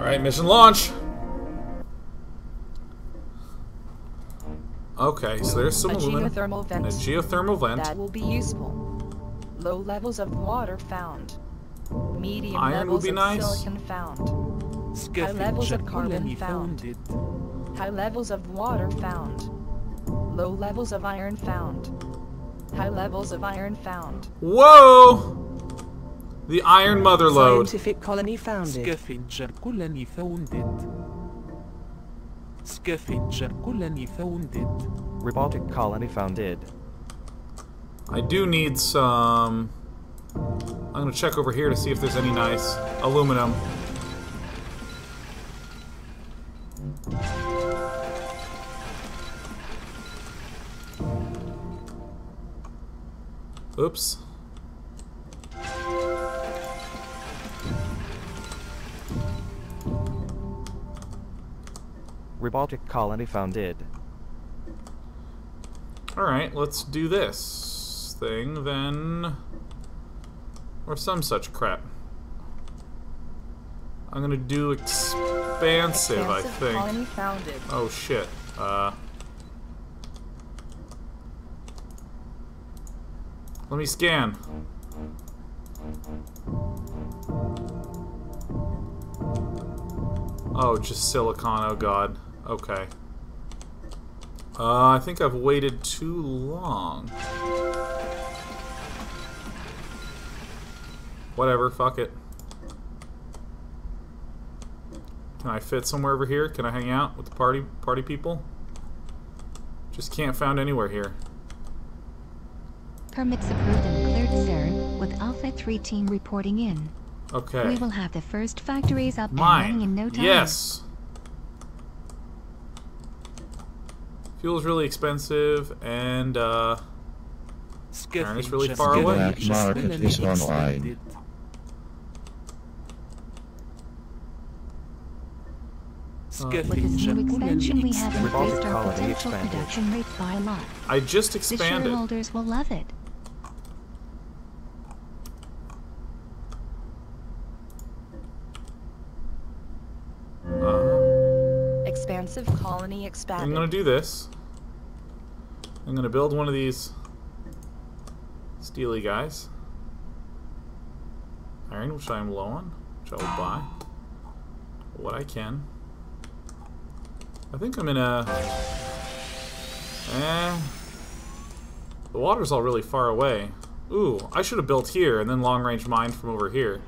Alright, mission launch! Okay, so there's some aluminum. Geothermal vent. A geothermal vent. That will be useful. Low levels of water found. Medium Iron would levels be of nice. silicon found. High levels of carbon found. High levels of water found. Low levels of iron found. High levels of iron found. Whoa! The Iron Mother load. Scientific colony founded. Scavenger colony founded. Scavenger colony founded. Robotic colony founded. I do need some... I'm gonna check over here to see if there's any nice aluminum. Oops. Robotic colony founded. Alright, let's do this thing then. Or some such crap. I'm gonna do expansive, I think. Colony founded. Oh shit. Let me scan. Oh, just silicon, oh god. Okay. I think I've waited too long. Whatever, fuck it. Can I fit somewhere over here? Can I hang out with the party people? Just can't found anywhere here. Permits approved and cleared, sir, with Alpha 3 team reporting in. Okay. We will have the first factories up and Mine. running in no time. Yes. Fuel's really expensive, and iron is really far away. Black market is online. With this new expansion, we have increased our Colony potential expanded. production rate by a lot. I just The expanded. shareholders will love it. Expansive colony expanded. I'm gonna do this. I'm gonna build one of these steely guys. Iron, which I am low on, which I will buy. What I can. I think I'm in a... The water's all really far away. Ooh, I should have built here and then long-range mined from over here.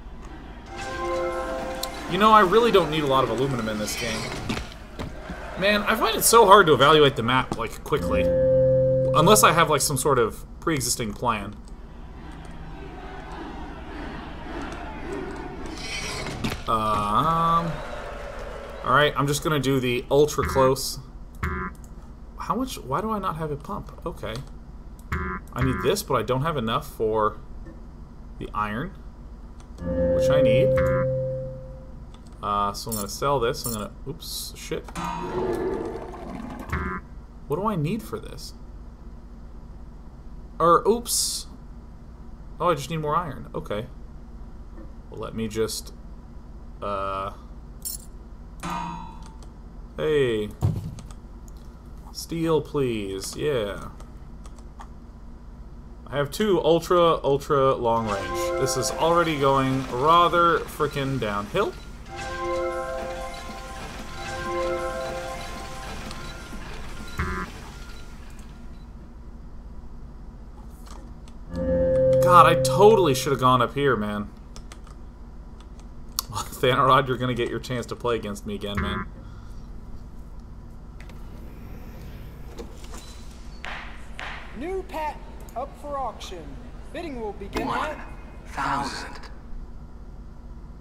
You know, I really don't need a lot of aluminum in this game. Man, I find it so hard to evaluate the map, like, quickly. Unless I have, like, some sort of pre-existing plan. Alright, I'm just gonna do the ultra close. How much? Why do I not have a pump? Okay. I need this, but I don't have enough for the iron, which I need. So I'm gonna sell this. I'm gonna... Oops, shit. What do I need for this? Or, oops. Oh, I just need more iron. Okay. Well, let me just... Hey. Steel, please. Yeah. I have two ultra long range. This is already going rather frickin' downhill. God, I totally should have gone up here, man. Thanarod, you're gonna get your chance to play against me again, man. New patent up for auction. Bidding will begin at 1,000,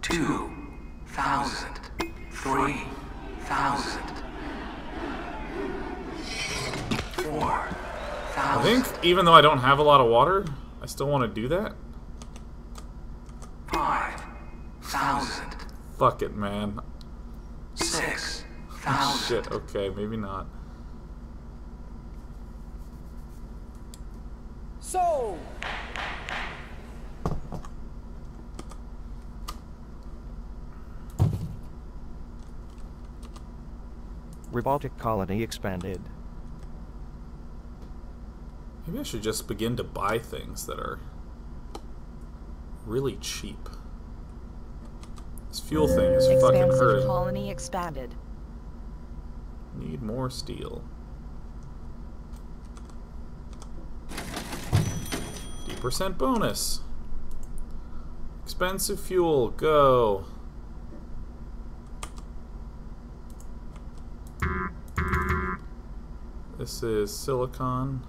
2,000, 3,000, 4,000. I think even though I don't have a lot of water, I still want to do that. 5,000. Fuck it, man. 6,000. Shit, okay, maybe not. sold. Robotic colony expanded. Maybe I should just begin to buy things that are really cheap. This fuel thing is fucking Expansive hurting. colony expanded. Need more steel. 50% bonus. Expensive fuel, go. This is silicon.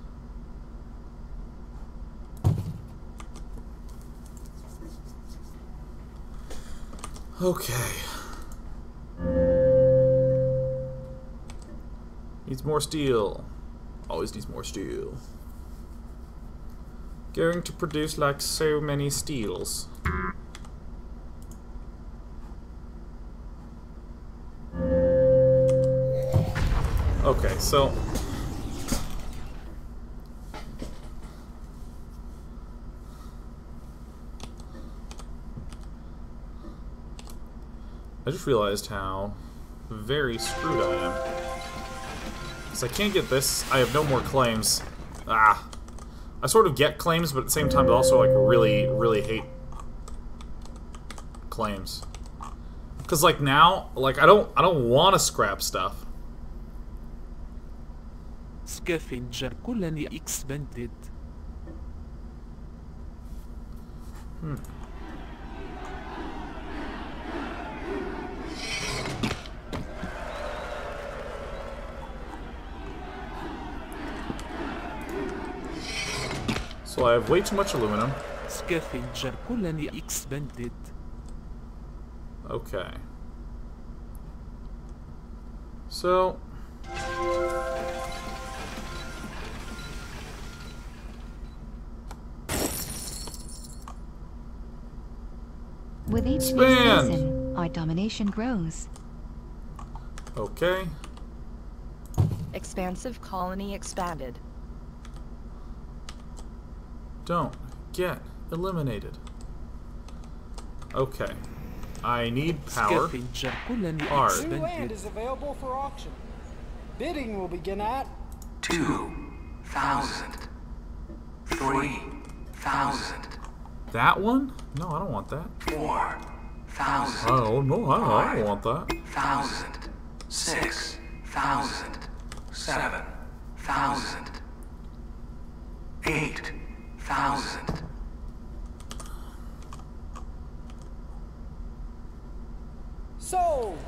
Okay. Needs more steel. Always needs more steel. Going to produce like so many steels. Okay, so I just realized how very screwed I am. Because I can't get this. I have no more claims. Ah. I sort of get claims, but at the same time I also like really, really hate claims. Because like now, like I don't want to scrap stuff. Scavenger colony expanded. So I have way too much aluminum. Scavenger colony expanded. Okay. So With each new Expand. season, our domination grows. okay. Expansive colony expanded. Don't get eliminated. Okay. I need power. Scavenger colony Hard. New land expanded. is available for auction. Bidding will begin at 2,000. 3,000. That one? No, I don't want that. 4,000. Oh no, I don't want that. 1,000. 6,000. 7,000. 8,000. sold.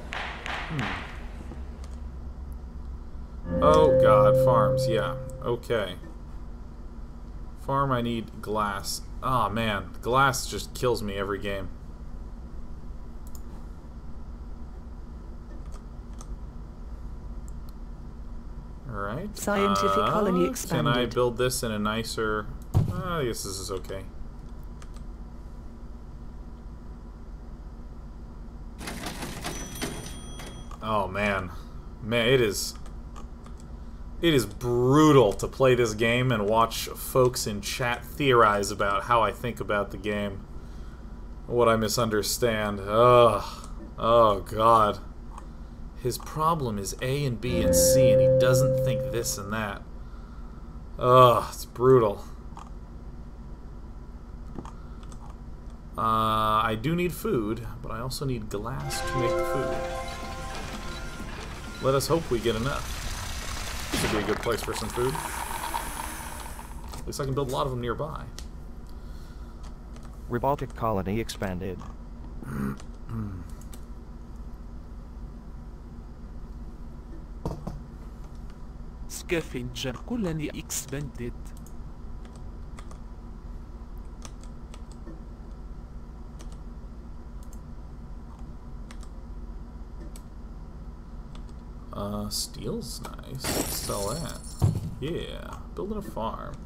Oh god, farms, yeah. Okay. Farm, I need glass. Ah, man. Glass just kills me every game. Alright. Scientific colony Can I expanded. build this in a nicer... I guess this is okay. Oh, man. Man, it is brutal to play this game and watch folks in chat theorize about how I think about the game. What I misunderstand. Ugh. Oh, God. His problem is A and B and C, and he doesn't think this and that. Ugh, it's brutal. I do need food, but I also need glass to make the food. Let us hope we get enough. This would be a good place for some food. At least I can build a lot of them nearby. Robotic colony expanded. Scavenger colony expanded. Steel's nice. Let's sell that. Yeah, building a farm.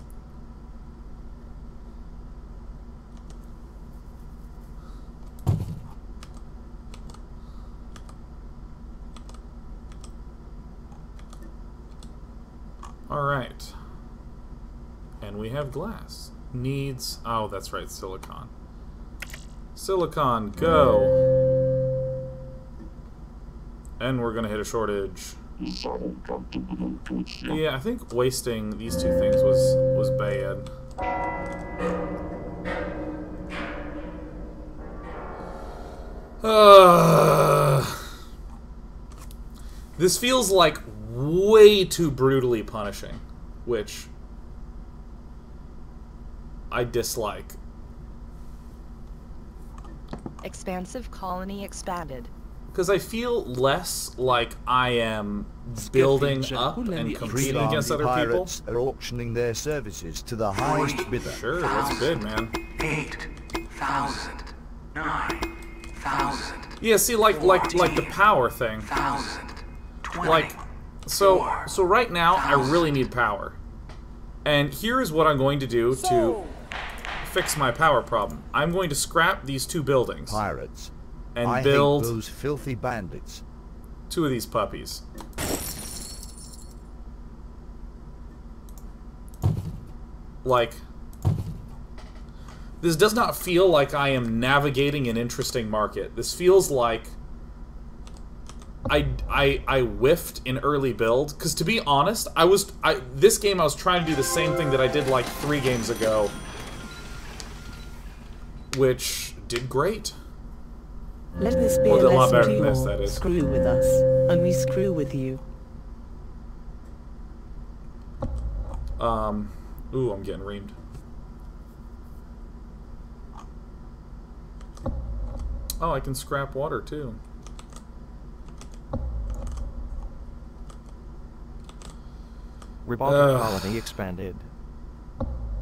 Alright. And we have glass. Needs... Oh, that's right, silicon. Silicon, go! And we're gonna hit a shortage. Yeah, I think wasting these two things was bad. This feels like way too brutally punishing, which I dislike. Expansive colony expanded. Because I feel less like I am building up and competing against other people. Pirates are auctioning their services to the highest bidder. Sure, that's good, man. 8,000. 9,000. Yeah, see, like the power thing. 1,000. Like, so right now I really need power, and here is what I'm going to do to fix my power problem. I'm going to scrap these two buildings. Pirates. And I build hate those filthy bandits. 2 of these puppies. Like, this does not feel like I am navigating an interesting market. This feels like I whiffed in early build, because to be honest, this game I was trying to do the same thing that I did like 3 games ago, which did great. Let this be Well, a a lot lesson better to than you this, all. that is. Screw with us, and we screw with you. Ooh, I'm getting reamed. Oh, I can scrap water too. Revolving colony expanded.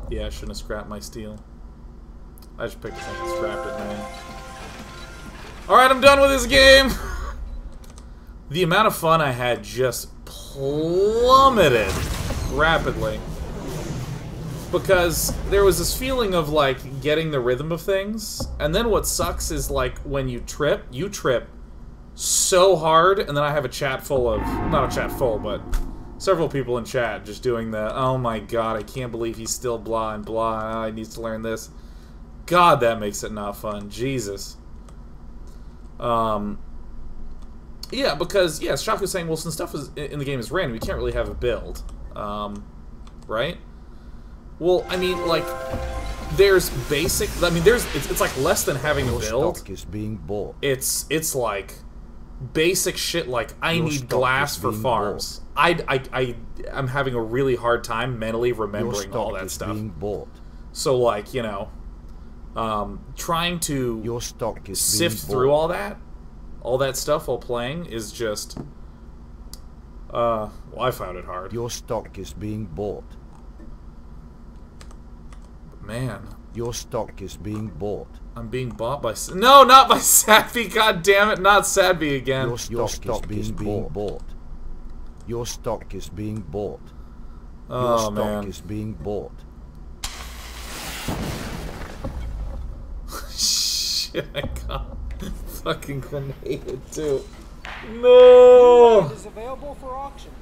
Yeah, I shouldn't have scrapped my steel. I just picked it up and scrapped it, man. Alright, I'm done with this game! The amount of fun I had just plummeted rapidly. Because there was this feeling of, like, getting the rhythm of things, and then what sucks is, like, when you trip so hard, and then I have a chat full of, not a chat full, but several people in chat just doing the, oh my god, I can't believe he's still blah and blah, I need to learn this. God, that makes it not fun. Jesus. Yeah, because, yeah, Shaku's saying, well, since stuff is in the game is random, you can't really have a build. Right? Well, I mean, like, there's basic, I mean, it's like less than having a build. Stock is being bought. It's like basic shit like I need glass for farms. I'm having a really hard time mentally remembering all that stuff. Being bought. So, like, you know, trying to Your stock is sift being through bought. all that stuff while playing is just well, I found it hard. Your stock is being bought. Man, your stock is being bought. I'm being bought by no, not by Sadby. God damn it, not Sadby again. Your stock is being bought. Your stock is being bought. Oh, your stock man. is being bought. Shit, I got fucking grenaded too. No. Is available for auction.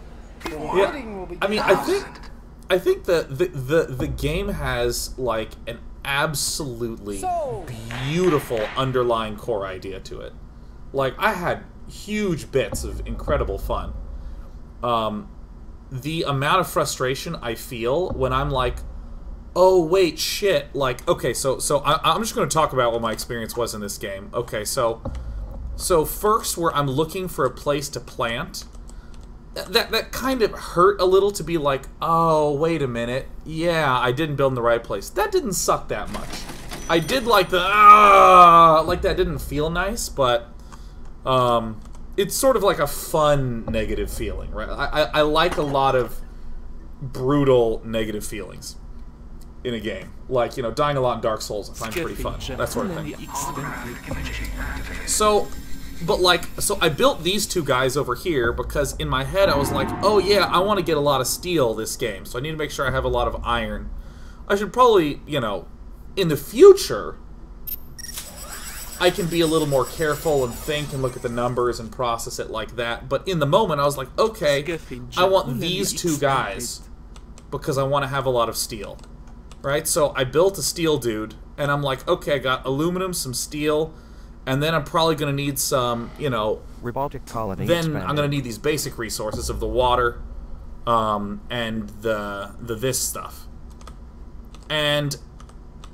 Yeah, I mean, I think the game has like an absolutely beautiful underlying core idea to it. Like, I had huge bits of incredible fun. The amount of frustration I feel when I'm like, oh wait, shit, like, okay, so I'm just going to talk about what my experience was in this game. Okay, so first, where I'm looking for a place to plant, that kind of hurt a little to be like, oh, wait a minute, yeah, I didn't build in the right place. That didn't suck that much. I did like the, like that didn't feel nice, but, it's sort of like a fun negative feeling, right? I like a lot of brutal negative feelings in a game. Like, you know, dying a lot in Dark Souls I find pretty fun. That sort of thing. So, but like, so I built these two guys over here because in my head I was like, oh yeah, I want to get a lot of steel this game, so I need to make sure I have a lot of iron. I should probably, you know, in the future, I can be a little more careful and think and look at the numbers and process it like that. But in the moment, I was like, okay, I want these two guys because I want to have a lot of steel. Right? So I built a steel dude, and I'm like, okay, I got aluminum, some steel, And then I'm probably going to need some, you know... Robotic colony Then expanded. I'm going to need these basic resources of the water and the this stuff. And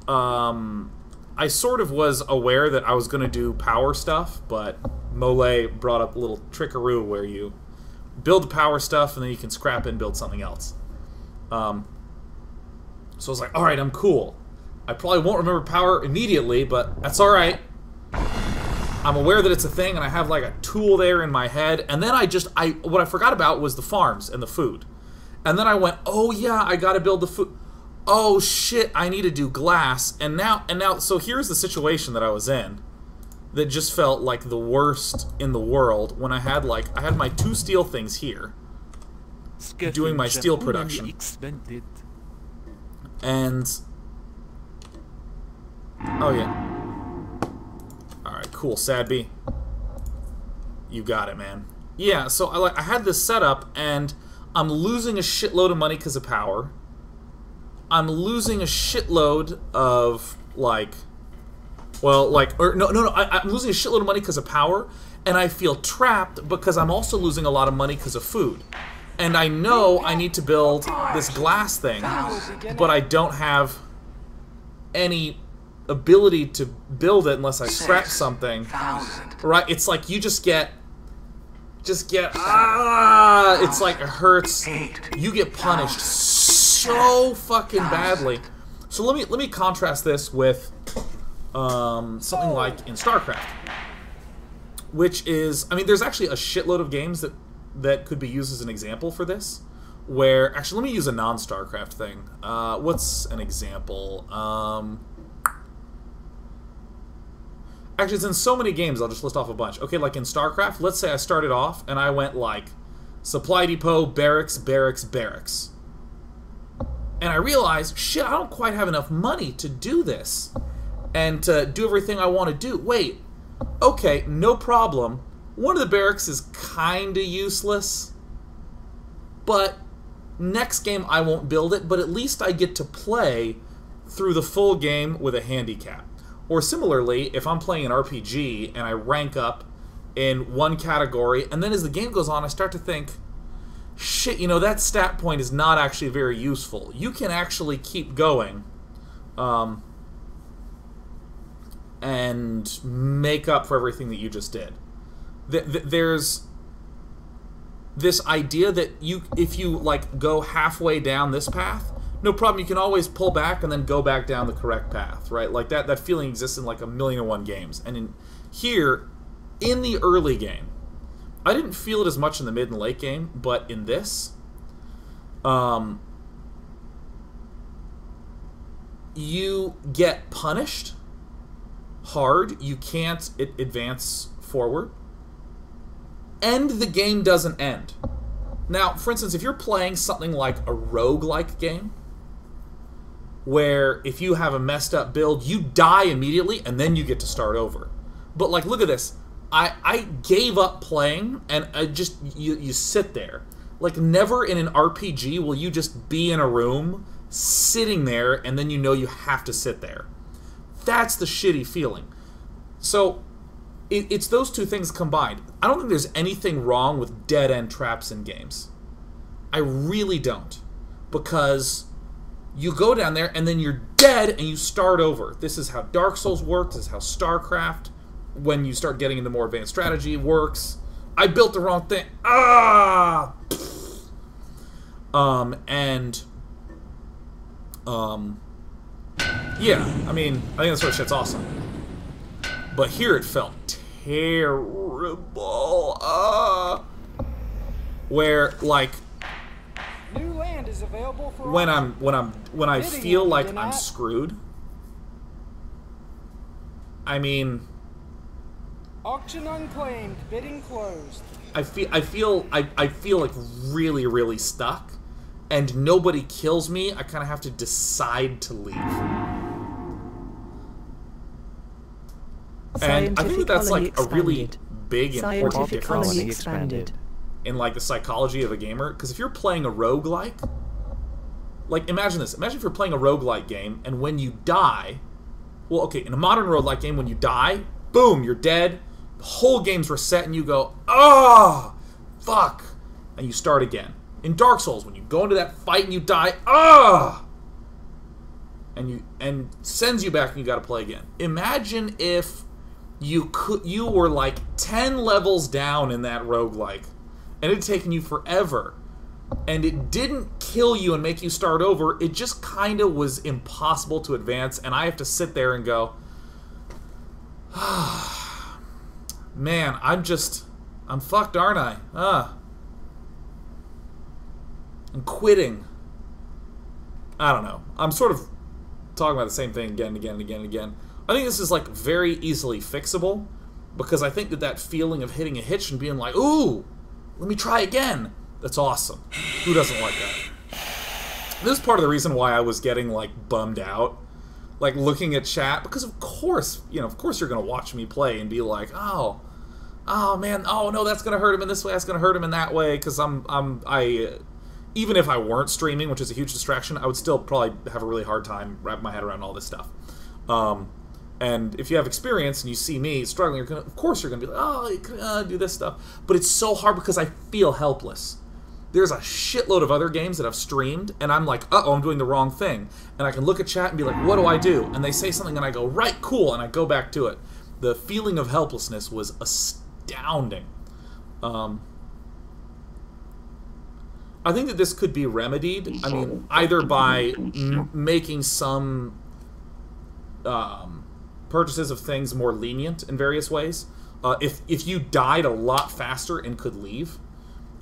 I sort of was aware that I was going to do power stuff, but Mole brought up a little trickaroo where you build the power stuff and then you can scrap it and build something else. So I was like, alright, I'm cool. I probably won't remember power immediately, but that's alright. I'm aware that it's a thing, and I have like a tool there in my head. And then what I forgot about was the farms and the food. And then I went, oh yeah, I gotta build the food. Oh shit, I need to do glass. And now, so here's the situation that I was in that just felt like the worst in the world when I had my 2 steel things here doing my steel production. And oh yeah. Alright, cool, Sadby. You got it, man. Yeah, so I had this set up, and I'm losing a shitload of money because of power. I'm losing a shitload of, I'm losing a shitload of money because of power, and I feel trapped because I'm also losing a lot of money because of food. And I know I need to build this glass thing, but I don't have any ability to build it unless I scrap something. Right? It's like you just get it's like it hurts. You get punished so fucking badly. So let me contrast this with something like in StarCraft, which is, I mean, there's actually a shitload of games that could be used as an example for this. Where actually, let me use a non-StarCraft thing. What's an example? Actually, it's in so many games, I'll just list off a bunch. Okay, like in StarCraft, let's say I started off and I went like Supply Depot, Barracks, Barracks, Barracks. And I realized, shit, I don't quite have enough money to do this and to do everything I want to do. Wait, okay, no problem. One of the barracks is kinda useless, but next game I won't build it, but at least I get to play through the full game with a handicap. Or similarly, if I'm playing an RPG and I rank up in one category, and then as the game goes on, I start to think, shit, you know, that stat point is not actually very useful. You can actually keep going and make up for everything that you just did. There's this idea that if you like go halfway down this path, no problem, you can always pull back and then go back down the correct path, right? Like that feeling exists in like 1,000,001 games. And in here, in the early game, I didn't feel it as much in the mid and late game, but in this, you get punished hard. You can't advance forward. And the game doesn't end. Now, for instance, if you're playing something like a roguelike game, where if you have a messed up build, you die immediately and then you get to start over. But like, look at this. I gave up playing and I just, you sit there. Like, never in an RPG will you just be in a room sitting there and then you know you have to sit there. That's the shitty feeling. So it's those two things combined. I don't think there's anything wrong with dead-end traps in games. I really don't. Because you go down there and then you're dead and you start over. This is how Dark Souls works. This is how StarCraft, when you start getting into more advanced strategy, works. I built the wrong thing. Ah! Yeah, I mean, I think that sort of shit's awesome. But here it felt terrible. Where, like, new land is available for when I feel like I'm screwed. I mean, auction unclaimed, bidding closed. I feel like really, really stuck, and nobody kills me. I kind of have to decide to leave. And I think that's like a really big important difference in like the psychology of a gamer. Because if you're playing a roguelike, like imagine this. Imagine if you're playing a roguelike game and when you die, well, okay, in a modern roguelike game, when you die, boom, you're dead. The whole game's reset, and you go, ah, fuck, and you start again. In Dark Souls, when you go into that fight and you die, ah, and sends you back, and you got to play again. Imagine if you were like 10 levels down in that roguelike, and it had taken you forever, and it didn't kill you and make you start over. It just kind of was impossible to advance, and I have to sit there and go, man, I'm fucked, aren't I? I'm quitting. I don't know. I'm sort of talking about the same thing again and again and again and again. I think this is like very easily fixable, because I think that feeling of hitting a hitch and being like, ooh, let me try again, that's awesome. Who doesn't like that? This is part of the reason why I was getting like bummed out, like looking at chat, because of course you're gonna watch me play and be like, oh man, oh no, that's gonna hurt him in this way, that's gonna hurt him in that way, because even if I weren't streaming, which is a huge distraction, I would still probably have a really hard time wrapping my head around all this stuff. And if you have experience and you see me struggling, of course you're going to be like, oh, you could do this stuff. But it's so hard because I feel helpless. There's a shitload of other games that I've streamed, and I'm like, uh-oh, I'm doing the wrong thing. And I can look at chat and be like, what do I do? And they say something, and I go, right, cool, and I go back to it. The feeling of helplessness was astounding. I think that this could be remedied. I mean, either by making some purchases of things more lenient in various ways. If you died a lot faster and could leave,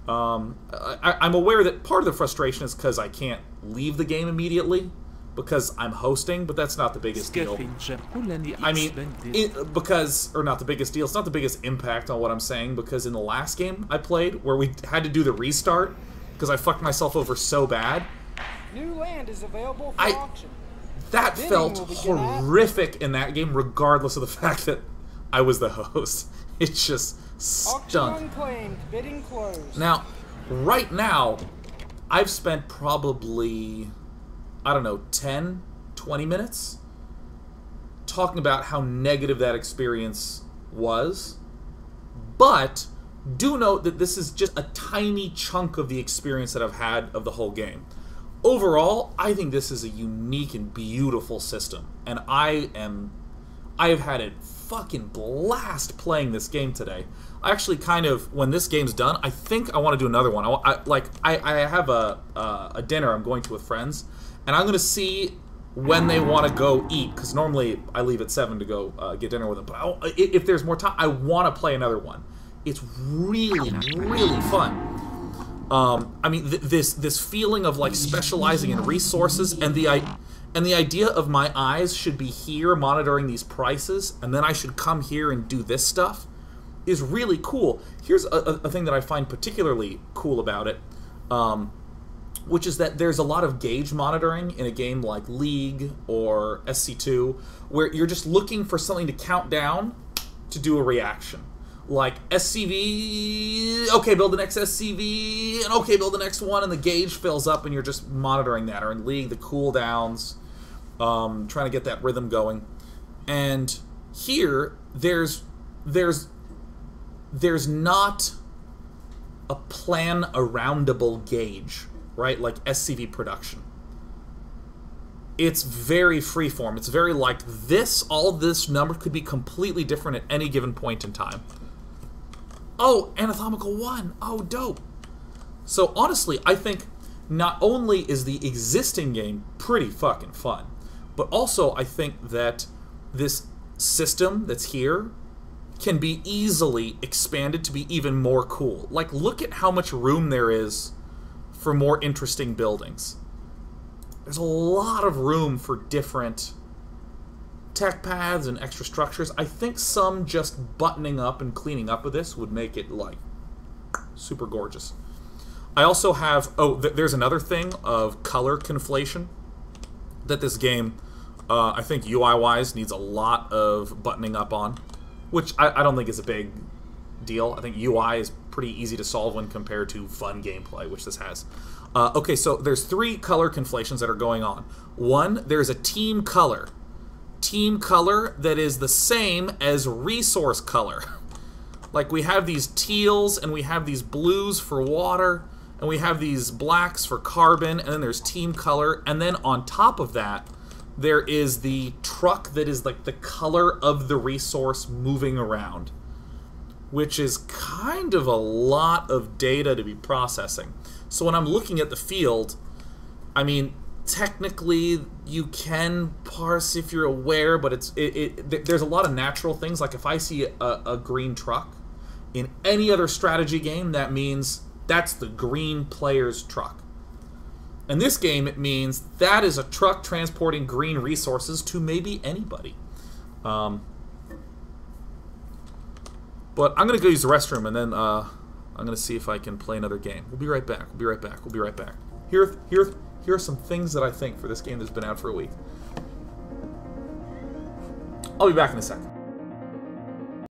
I'm aware that part of the frustration is because I can't leave the game immediately because I'm hosting, but that's not the biggest deal. I mean, or not the biggest deal, it's not the biggest impact on what I'm saying, because in the last game I played, where we had to do the restart, because I fucked myself over so bad, new land is available for auction. That felt horrific in that game, regardless of the fact that I was the host. It just stunk. Auction unclaimed, bidding closed. Now, right now, I've spent probably, I don't know, 10, 20 minutes talking about how negative that experience was. But do note that this is just a tiny chunk of the experience that I've had of the whole game. Overall, I think this is a unique and beautiful system, and I have had a fucking blast playing this game today. I actually kind of, when this game's done, I think I want to do another one. I have a dinner I'm going to with friends, and I'm going to see when they want to go eat, because normally I leave at 7 to go get dinner with them, but if there's more time, I want to play another one. It's really, really fun. I mean, this feeling of like specializing in resources, and the idea of my eyes should be here monitoring these prices, and then I should come here and do this stuff, is really cool. Here's a thing that I find particularly cool about it, which is that there's a lot of gauge monitoring in a game like League or SC2, where you're just looking for something to count down to do a reaction. Like SCV, okay, build the next SCV, and okay, build the next one, and the gauge fills up, and you're just monitoring that. Or in League, the cooldowns, trying to get that rhythm going. And here, there's not a plan-aroundable gauge, right? Like SCV production. It's very freeform. It's very like this, all this number could be completely different at any given point in time. Oh, anatomical 1. Oh, dope. So honestly, I think not only is the existing game pretty fucking fun, but also I think that this system that's here can be easily expanded to be even more cool. Like, look at how much room there is for more interesting buildings. There's a lot of room for different tech paths and extra structures. I think some just buttoning up and cleaning up of this would make it, like, super gorgeous. I also have... Oh, there's another thing of color conflation that this game, I think UI-wise, needs a lot of buttoning up on, which I don't think is a big deal. I think UI is pretty easy to solve when compared to fun gameplay, which this has. Okay, so there's 3 color conflations that are going on. One, there's a team color. team color that is the same as resource color. Like we have these teals and we have these blues for water and we have these blacks for carbon, and then there's team color, and then on top of that there is the truck that is like the color of the resource moving around, which is kind of a lot of data to be processing. So when I'm looking at the field, I mean, technically you can parse if you're aware, but there's a lot of natural things. Like if I see a green truck in any other strategy game, that means that's the green player's truck. In this game, it means that is a truck transporting green resources to maybe anybody. But I'm going to go use the restroom, and then I'm going to see if I can play another game. We'll be right back. We'll be right back. We'll be right back. Here are some things that I think for this game that's been out for a week. I'll be back in a second.